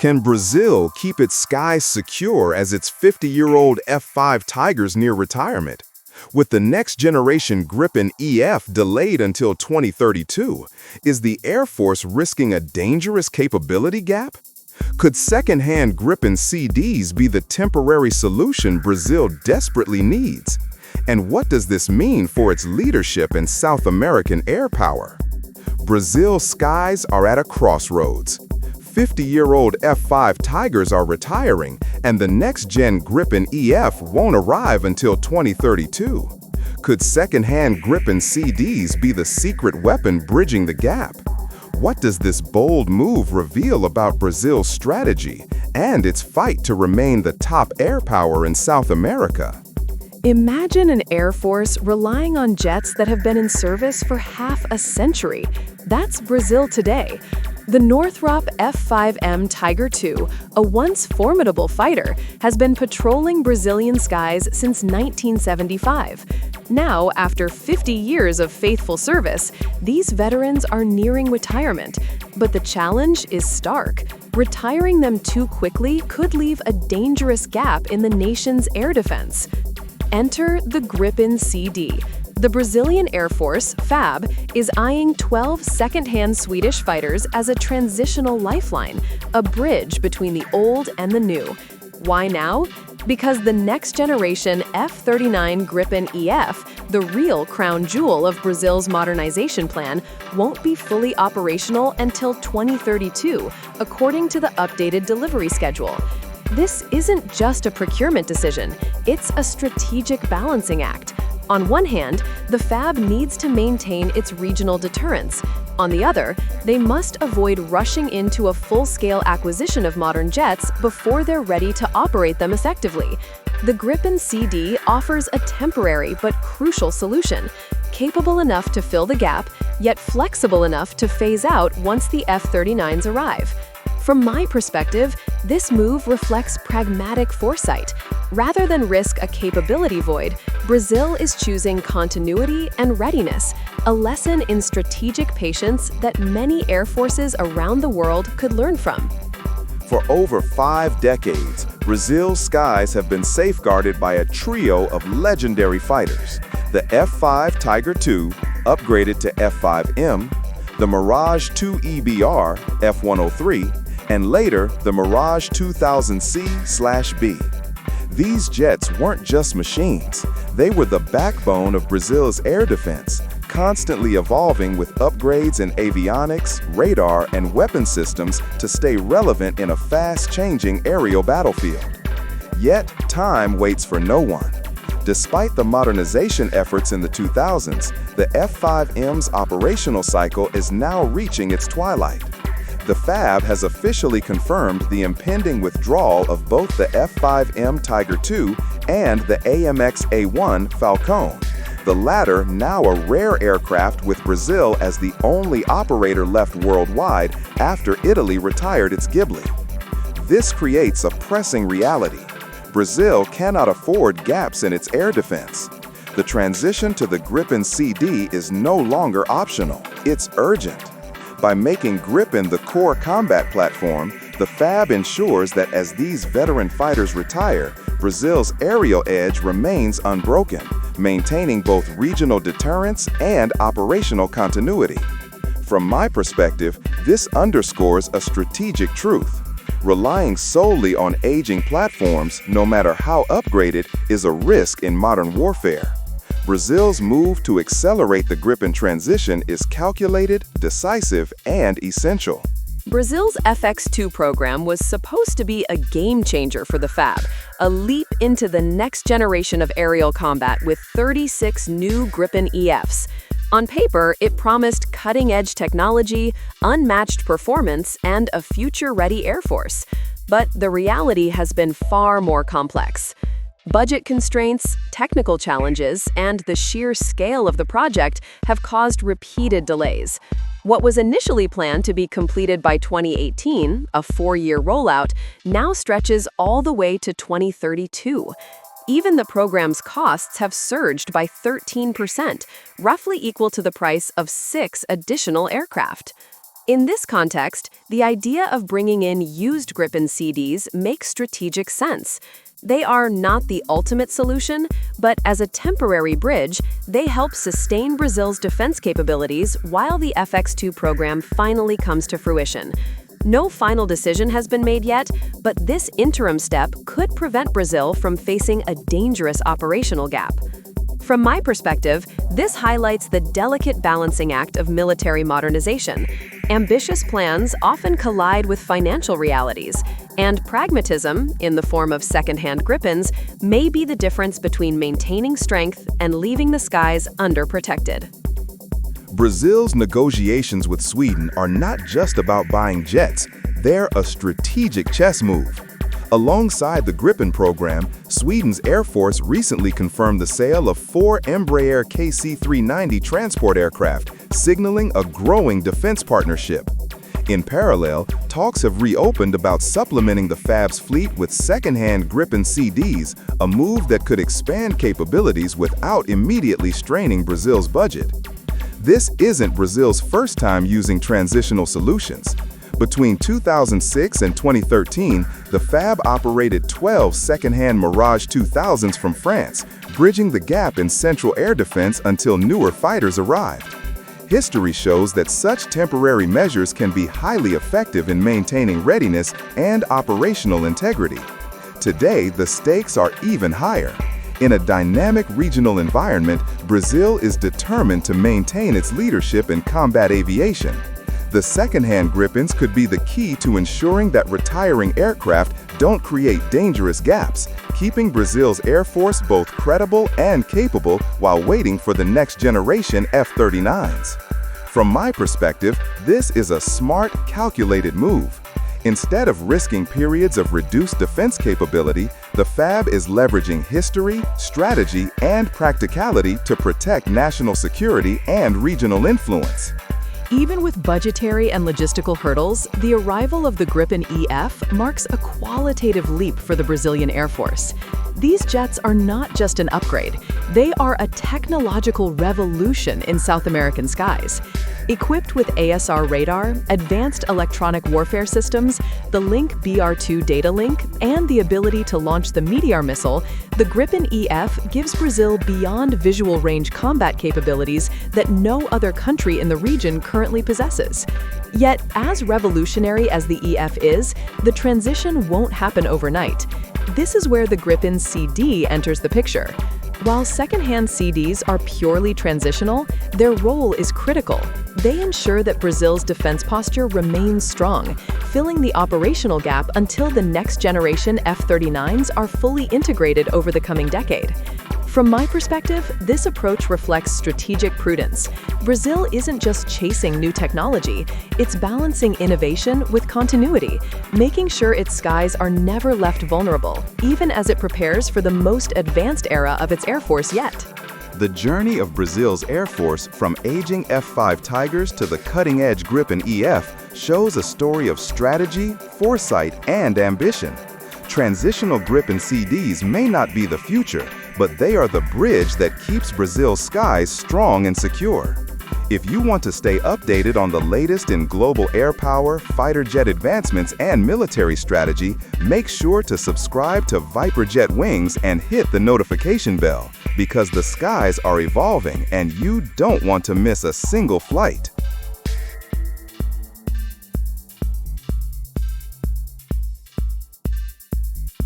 Can Brazil keep its skies secure as its 50-year-old F-5 Tigers near retirement? With the next-generation Gripen EF delayed until 2032, is the Air Force risking a dangerous capability gap? Could second-hand Gripen CDs be the temporary solution Brazil desperately needs? And what does this mean for its leadership in South American air power? Brazil's skies are at a crossroads. 50-year-old F-5 Tigers are retiring, and the next-gen Gripen EF won't arrive until 2032. Could second-hand Gripen CDs be the secret weapon bridging the gap? What does this bold move reveal about Brazil's strategy and its fight to remain the top air power in South America? Imagine an Air Force relying on jets that have been in service for half a century. That's Brazil today. The Northrop F-5M Tiger II, a once formidable fighter, has been patrolling Brazilian skies since 1975. Now, after 50 years of faithful service, these veterans are nearing retirement. But the challenge is stark. Retiring them too quickly could leave a dangerous gap in the nation's air defense. Enter the Gripen CD. The Brazilian Air Force, FAB, is eyeing 12 second-hand Swedish fighters as a transitional lifeline, a bridge between the old and the new. Why now? Because the next-generation F-39 Gripen EF, the real crown jewel of Brazil's modernization plan, won't be fully operational until 2032, according to the updated delivery schedule. This isn't just a procurement decision, it's a strategic balancing act. On one hand, the FAB needs to maintain its regional deterrence. On the other, they must avoid rushing into a full-scale acquisition of modern jets before they're ready to operate them effectively. The Gripen CD offers a temporary but crucial solution, capable enough to fill the gap, yet flexible enough to phase out once the F-39s arrive. From my perspective, this move reflects pragmatic foresight. Rather than risk a capability void, Brazil is choosing continuity and readiness, a lesson in strategic patience that many air forces around the world could learn from. For over 5 decades, Brazil's skies have been safeguarded by a trio of legendary fighters: the F-5 Tiger II, upgraded to F-5M, the Mirage 2 EBR, F-103, and later the Mirage 2000C/B. These jets weren't just machines, they were the backbone of Brazil's air defense, constantly evolving with upgrades in avionics, radar, and weapon systems to stay relevant in a fast-changing aerial battlefield. Yet, time waits for no one. Despite the modernization efforts in the 2000s, the F-5M's operational cycle is now reaching its twilight. The FAB has officially confirmed the impending withdrawal of both the F-5M Tiger II and the AMX-A1 Falcon, the latter now a rare aircraft with Brazil as the only operator left worldwide after Italy retired its Ghibli. This creates a pressing reality. Brazil cannot afford gaps in its air defense. The transition to the Gripen CD is no longer optional, it's urgent. By making Gripen the core combat platform, the FAB ensures that as these veteran fighters retire, Brazil's aerial edge remains unbroken, maintaining both regional deterrence and operational continuity. From my perspective, this underscores a strategic truth. Relying solely on aging platforms, no matter how upgraded, is a risk in modern warfare. Brazil's move to accelerate the Gripen transition is calculated, decisive, and essential. Brazil's FX2 program was supposed to be a game-changer for the FAB, a leap into the next generation of aerial combat with 36 new Gripen EFs. On paper, it promised cutting-edge technology, unmatched performance, and a future-ready Air Force. But the reality has been far more complex. Budget constraints, technical challenges, and the sheer scale of the project have caused repeated delays. What was initially planned to be completed by 2018, a 4-year rollout, now stretches all the way to 2032. Even the program's costs have surged by 13%, roughly equal to the price of 6 additional aircraft. In this context, the idea of bringing in used Gripen CDs makes strategic sense. They are not the ultimate solution, but as a temporary bridge, they help sustain Brazil's defense capabilities while the FX2 program finally comes to fruition. No final decision has been made yet, but this interim step could prevent Brazil from facing a dangerous operational gap. From my perspective, this highlights the delicate balancing act of military modernization. Ambitious plans often collide with financial realities, and pragmatism, in the form of second-hand Gripens, may be the difference between maintaining strength and leaving the skies underprotected. Brazil's negotiations with Sweden are not just about buying jets, they're a strategic chess move. Alongside the Gripen program, Sweden's Air Force recently confirmed the sale of 4 Embraer KC-390 transport aircraft, signaling a growing defense partnership. In parallel, talks have reopened about supplementing the Fab's fleet with second-hand Gripen CDs, a move that could expand capabilities without immediately straining Brazil's budget. This isn't Brazil's first time using transitional solutions. Between 2006 and 2013, the Fab operated 12 second-hand Mirage 2000s from France, bridging the gap in central air defense until newer fighters arrived. History shows that such temporary measures can be highly effective in maintaining readiness and operational integrity. Today, the stakes are even higher. In a dynamic regional environment, Brazil is determined to maintain its leadership in combat aviation. The second-hand Gripens could be the key to ensuring that retiring aircraft don't create dangerous gaps, keeping Brazil's Air Force both credible and capable while waiting for the next generation F-39s. From my perspective, this is a smart, calculated move. Instead of risking periods of reduced defense capability, the Fab is leveraging history, strategy, and practicality to protect national security and regional influence. Even with budgetary and logistical hurdles, the arrival of the Gripen EF marks a qualitative leap for the Brazilian Air Force. These jets are not just an upgrade, they are a technological revolution in South American skies. Equipped with ASR radar, advanced electronic warfare systems, the Link BR2 data link, and the ability to launch the Meteor missile, the Gripen EF gives Brazil beyond visual range combat capabilities that no other country in the region currently possesses. Yet, as revolutionary as the EF is, the transition won't happen overnight. This is where the Gripen CD enters the picture. While second-hand CDs are purely transitional, their role is critical. They ensure that Brazil's defense posture remains strong, filling the operational gap until the next generation F-39s are fully integrated over the coming decade. From my perspective, this approach reflects strategic prudence. Brazil isn't just chasing new technology, it's balancing innovation with continuity, making sure its skies are never left vulnerable, even as it prepares for the most advanced era of its Air Force yet. The journey of Brazil's Air Force from aging F-5 Tigers to the cutting-edge Gripen EF shows a story of strategy, foresight, and ambition. Transitional Gripen CDs may not be the future, but they are the bridge that keeps Brazil's skies strong and secure. If you want to stay updated on the latest in global air power, fighter jet advancements, and military strategy, make sure to subscribe to Viper Jet Wings and hit the notification bell, because the skies are evolving and you don't want to miss a single flight.